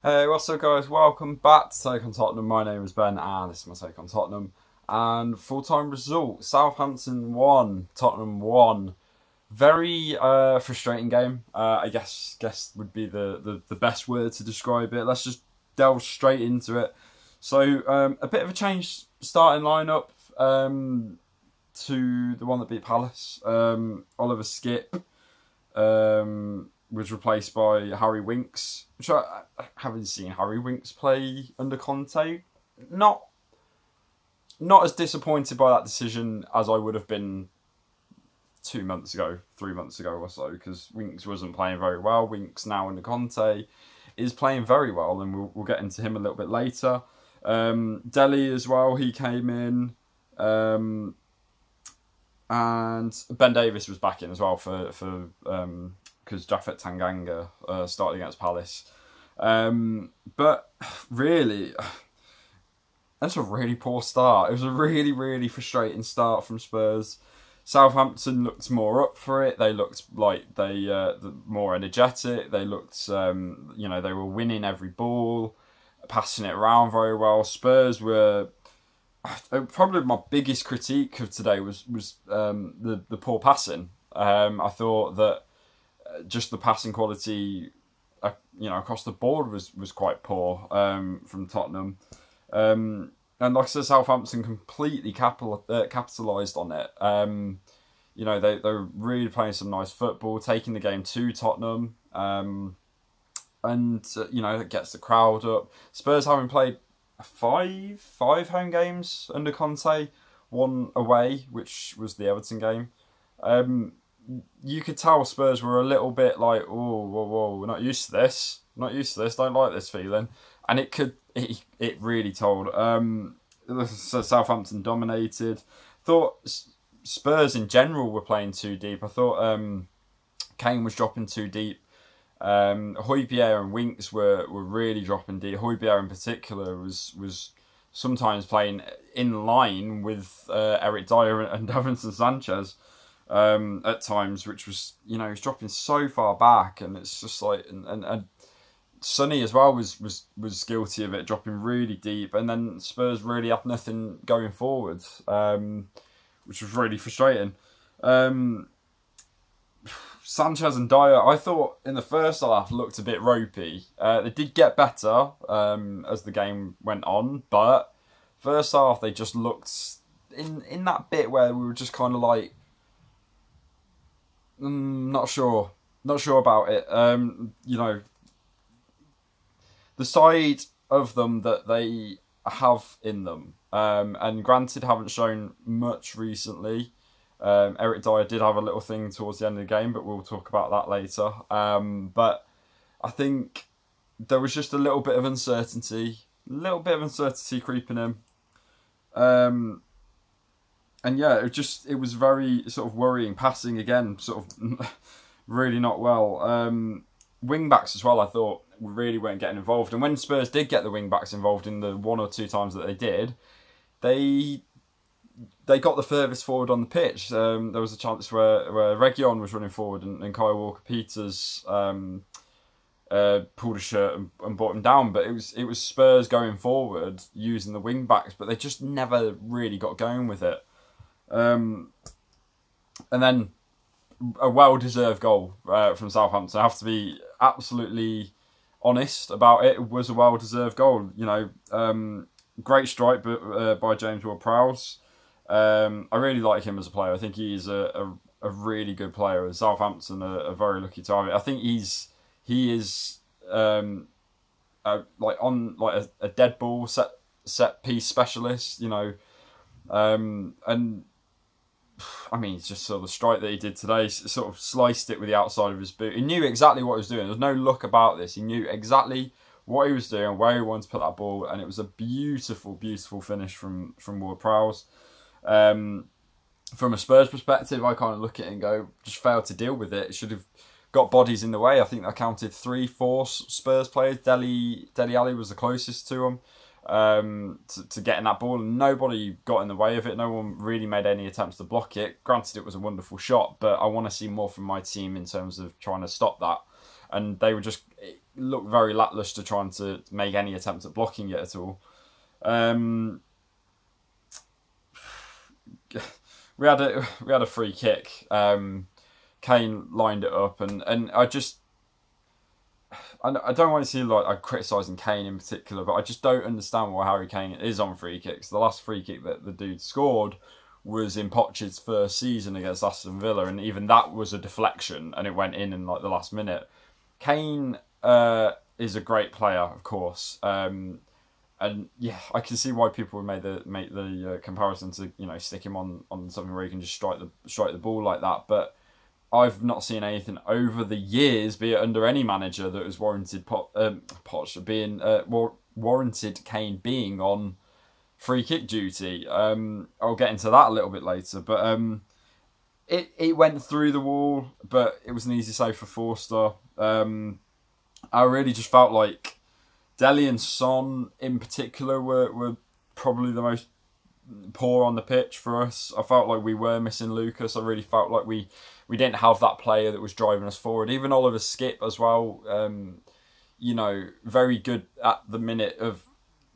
Hey, what's up, guys? Welcome back to Take on Tottenham. My name is Ben, and this is my Take on Tottenham. And full-time result: Southampton 1, Tottenham 1. Very frustrating game. I guess would be the best word to describe it. Let's just delve straight into it. So a bit of a change starting lineup to the one that beat Palace. Oliver Skipp was replaced by Harry Winks, which I haven't seen Harry Winks play under Conte. Not as disappointed by that decision as I would have been 3 months ago or so, because Winks wasn't playing very well. Winks now under Conte is playing very well, and we'll get into him a little bit later. Dele as well, he came in. And Ben Davies was back in as well for because Japhet Tanganga started against Palace. But really, that's a really poor start. It was a really, really frustrating start from Spurs. Southampton looked more up for it. They looked like they more energetic. They looked, they were winning every ball, passing it around very well. Spurs were... Probably my biggest critique of today was the poor passing. I thought that just the passing quality, across the board was quite poor from Tottenham. And like I said, Southampton completely capitalised on it. They were really playing some nice football, taking the game to Tottenham, it gets the crowd up. Spurs having played five home games under Conte, one away, which was the Everton game. You could tell Spurs were a little bit like, oh, whoa, we're not used to this. Don't like this feeling. And it really told. So Southampton dominated. Thought Spurs in general were playing too deep. I thought Kane was dropping too deep. Højbjerg and Winks were really dropping deep. Højbjerg in particular was sometimes playing in line with Eric Dyer and Davinson Sanchez at times, which was, he's dropping so far back, and it's just like, and Sonny as well was guilty of it, dropping really deep, and then Spurs really had nothing going forward, which was really frustrating. Sanchez and Dyer, I thought in the first half looked a bit ropey. They did get better as the game went on, but first half they just looked in that bit where we were just kind of like, not sure about it. The side of them that they have in them, and granted haven't shown much recently. Eric Dyer did have a little thing towards the end of the game, but we'll talk about that later. But I think there was just a little bit of uncertainty creeping in. And yeah, it was very sort of worrying. Passing again, sort of really not well. Wing backs as well, I thought really weren't getting involved. And when Spurs did get the wing backs involved in the one or two times that they did, they got the furthest forward on the pitch. There was a chance where Region was running forward and Kyle Walker-Peters pulled a shirt and brought him down. But it was Spurs going forward using the wing backs, but they just never really got going with it. And then a well-deserved goal from Southampton. I have to be absolutely honest about it. It was a well-deserved goal. Great strike by James Ward-Prowse. I really like him as a player. I think he's a really good player. Southampton are very lucky to have it. I think he is a dead ball set piece specialist. And I mean, it's just sort of the strike that he did today, sort of sliced it with the outside of his boot. He knew exactly what he was doing. There was no look about this. He knew exactly what he was doing, where he wanted to put that ball, and it was a beautiful, beautiful finish from Ward-Prowse. From a Spurs perspective, I kind of look at it and go, just failed to deal with it. It should have got bodies in the way. I think I counted 3-4 Spurs players. Dele Alli was the closest to him. To getting that ball, and nobody got in the way of it. No one really made any attempts to block it. Granted, it was a wonderful shot, but I want to see more from my team in terms of trying to stop that. And they were just, looked very lacklustre trying to make any attempt at blocking it at all. We had a free kick. Kane lined it up, and I don't want to see like I'm criticising Kane in particular, but I just don't understand why Harry Kane is on free kicks. The last free kick that the dude scored was in Poch's first season against Aston Villa, and even that was a deflection, and it went in like the last minute. Kane is a great player, of course, and yeah, I can see why people would make the comparison to stick him on something where he can just strike the ball like that, but I've not seen anything over the years, be it under any manager, that has warranted warranted Kane being on free kick duty. I'll get into that a little bit later, but it went through the wall, but it was an easy save for Forster. I really just felt like Dele and Son in particular were probably the most poor on the pitch for us. I felt like we were missing Lucas. I really felt like we didn't have that player that was driving us forward. Even Oliver Skip as well, very good at the minute of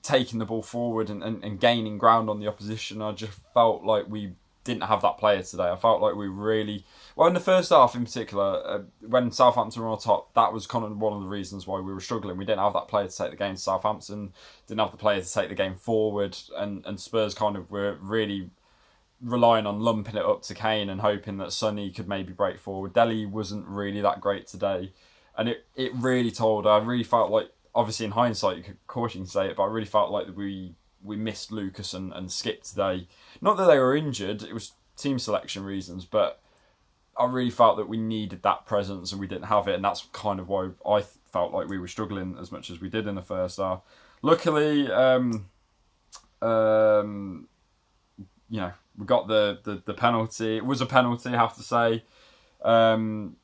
taking the ball forward and gaining ground on the opposition. I just felt like we didn't have that player today. I felt like we really... Well, in the first half in particular, when Southampton were on top, that was kind of one of the reasons why we were struggling. We didn't have that player to take the game to Southampton, didn't have the player to take the game forward, and Spurs kind of were really relying on lumping it up to Kane and hoping that Sonny could maybe break forward. Dele wasn't really that great today, and it really told. I really felt like, obviously in hindsight you could caution say it, but I really felt like we missed Lucas and Skip today. Not that they were injured, it was team selection reasons, but I really felt that we needed that presence and we didn't have it, and that's kind of why I felt like we were struggling as much as we did in the first half. Luckily, we got the penalty. It was a penalty, I have to say. And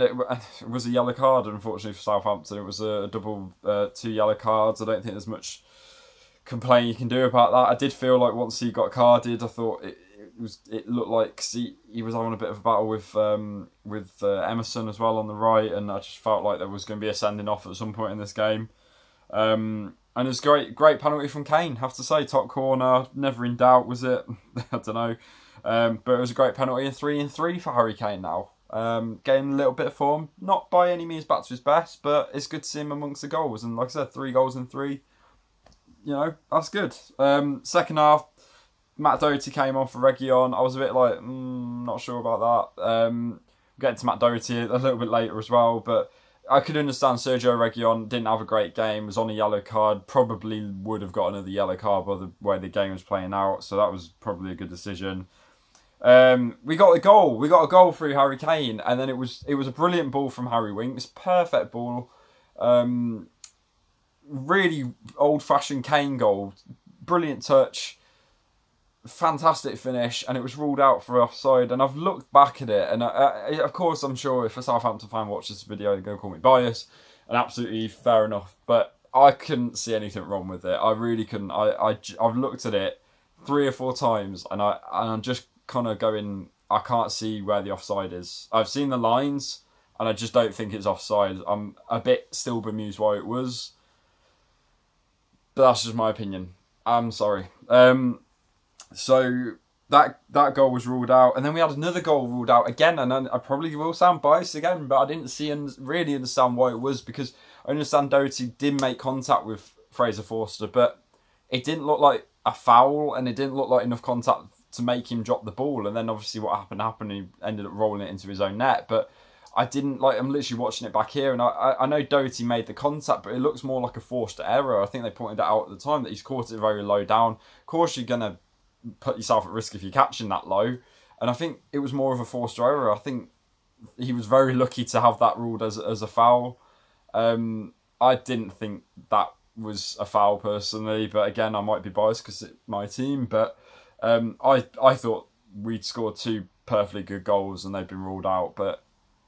it was a yellow card, unfortunately, for Southampton. It was a double 2 yellow cards. I don't think there's much complaint you can do about that. I did feel like once he got carded, I thought it looked like he was having a bit of a battle with Emerson as well on the right, and I just felt like there was going to be a sending off at some point in this game. And it was great penalty from Kane, have to say. Top corner, never in doubt, was it? I don't know. But it was a great penalty, and 3-3 for Harry Kane now. Getting a little bit of form. Not by any means back to his best, but it's good to see him amongst the goals. And like I said, 3 goals in 3. That's good. Second half, Matt Doherty came on for Reguilon. I was a bit like, not sure about that. Getting to Matt Doherty a little bit later as well, but I could understand Sergio Reguilon didn't have a great game, was on a yellow card, probably would have got another yellow card by the way the game was playing out, so that was probably a good decision. We got a goal. We got a goal through Harry Kane, and then it was a brilliant ball from Harry Winks. Perfect ball. Really old-fashioned Kane goal. Brilliant touch. Fantastic finish, and it was ruled out for offside. And I've looked back at it, and of course I'm sure if a Southampton fan watches this video, they're going to call me biased, and absolutely fair enough. But I couldn't see anything wrong with it. I really couldn't. I've looked at it 3 or 4 times, and I'm just kind of going, I can't see where the offside is. I've seen the lines, and I just don't think it's offside. I'm a bit still bemused why it was, but that's just my opinion. I'm sorry. So that goal was ruled out, and then we had another goal ruled out again, and I probably will sound biased again, but I didn't see and really understand why it was, because I understand Doherty did make contact with Fraser Forster, but it didn't look like a foul, and it didn't look like enough contact to make him drop the ball, and then obviously what happened, he ended up rolling it into his own net, but I didn't, I'm literally watching it back here, and I know Doherty made the contact, but it looks more like a Forster error. I think they pointed that out at the time, that he's caught it very low down. Of course you're going to put yourself at risk if you're catching that low, and I think it was more of a Forster error. I think he was very lucky to have that ruled as a foul. I didn't think that was a foul personally, but again I might be biased because it's my team, but I thought we'd scored 2 perfectly good goals and they've been ruled out, but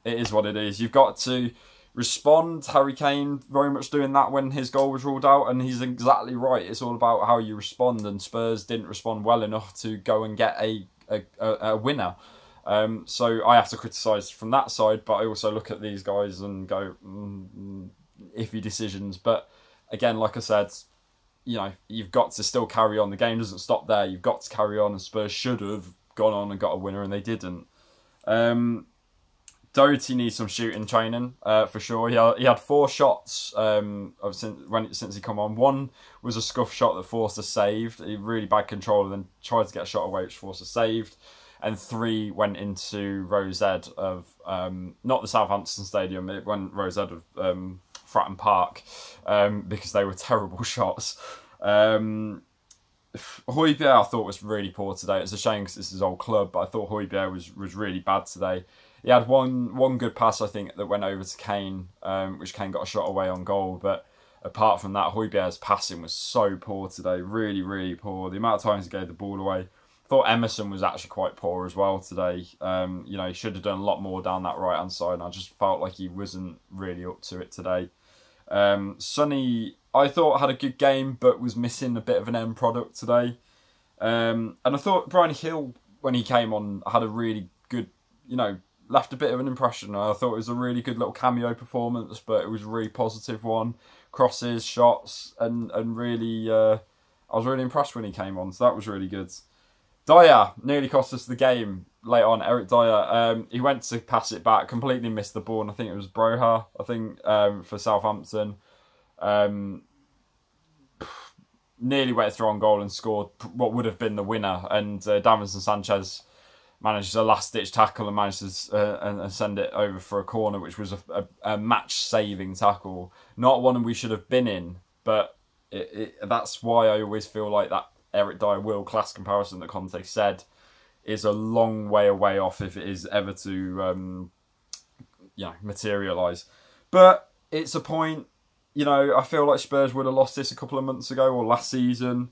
it is what it is. You've got to respond. Harry Kane very much doing that when his goal was ruled out, and he's exactly right. It's all about how you respond, and Spurs didn't respond well enough to go and get a winner. So I have to criticise from that side, but I also look at these guys and go, iffy decisions. But again, like I said, you know, you've got to still carry on. The game doesn't stop there. You've got to carry on, and Spurs should have gone on and got a winner, and they didn't. Doherty needs some shooting training for sure. He had 4 shots since he come on. 1 was a scuff shot that Forster saved. He really bad control and then tried to get a shot away, which Forster saved. And 3 went into Rosed of not the Southampton Stadium. It went Rosed of Fratton Park because they were terrible shots. Højbjerg I thought was really poor today. It's a shame because this is his old club, but I thought Højbjerg was really bad today. He had one good pass, I think, that went over to Kane, which Kane got a shot away on goal. But apart from that, Højbjerg's passing was so poor today. Really, really poor. The amount of times he gave the ball away. I thought Emerson was actually quite poor as well today. You know, he should have done a lot more down that right-hand side. And I just felt like he wasn't really up to it today. Sonny, I thought, had a good game, but was missing a bit of an end product today. And I thought Brian Hill, when he came on, had a really good, you know, left a bit of an impression. I thought it was a really good little cameo performance, but it was a really positive one. Crosses, shots, and really, I was really impressed when he came on, so that was really good. Dyer nearly cost us the game late on. Eric Dyer, he went to pass it back, completely missed the ball, and I think it was Broha, for Southampton. Nearly went through on goal and scored what would have been the winner, and Davinson Sanchez managed a last-ditch tackle and managed to and send it over for a corner, which was a match-saving tackle. Not one we should have been in, but that's why I always feel like that Eric Dyer world-class comparison that Conte said is a long way away off if it is ever to materialise. But it's a point, you know, I feel like Spurs would have lost this a couple of months ago or last season.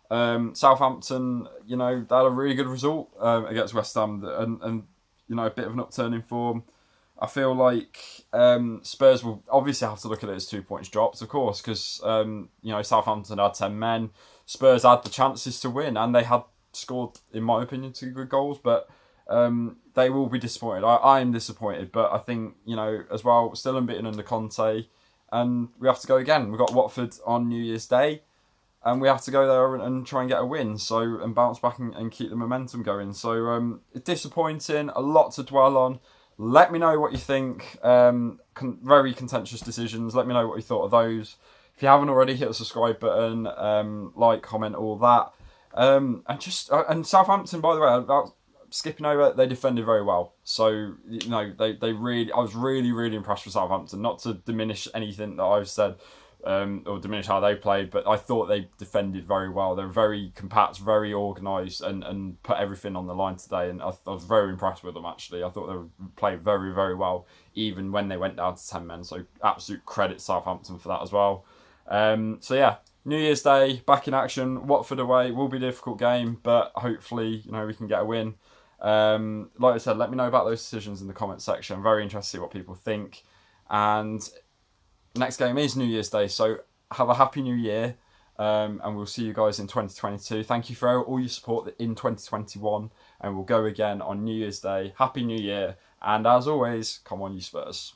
Southampton, you know, they had a really good result against West Ham and you know, a bit of an upturn in form. I feel like Spurs will obviously have to look at it as 2 points dropped, of course, because you know, Southampton had 10 men. Spurs had the chances to win, and they had scored, in my opinion, 2 good goals. But they will be disappointed. I am disappointed, but I think, you know, as well, still unbeaten under Conte, and we have to go again. We've got Watford on New Year's Day, and we have to go there and try and get a win, and bounce back and keep the momentum going. So it's disappointing, a lot to dwell on. Let me know what you think. Very contentious decisions. Let me know what you thought of those. If you haven't already, hit the subscribe button, like, comment, all that. And Southampton, by the way, about skipping over, they defended very well. So, you know, I was really, really impressed with Southampton. Not to diminish anything that I've said, or diminish how they played, but I thought they defended very well. They were very compact, very organised, and put everything on the line today. And I was very impressed with them, actually. I thought they played very, very well, even when they went down to 10 men. So absolute credit to Southampton for that as well. So yeah, New Year's Day, back in action. Watford away will be a difficult game, but hopefully, you know, we can get a win. Like I said, let me know about those decisions in the comments section. I'm very interested to see what people think. And next game is New Year's Day, so have a happy New Year, and we'll see you guys in 2022. Thank you for all your support in 2021, and we'll go again on New Year's Day. Happy New Year, and as always, come on you Spurs.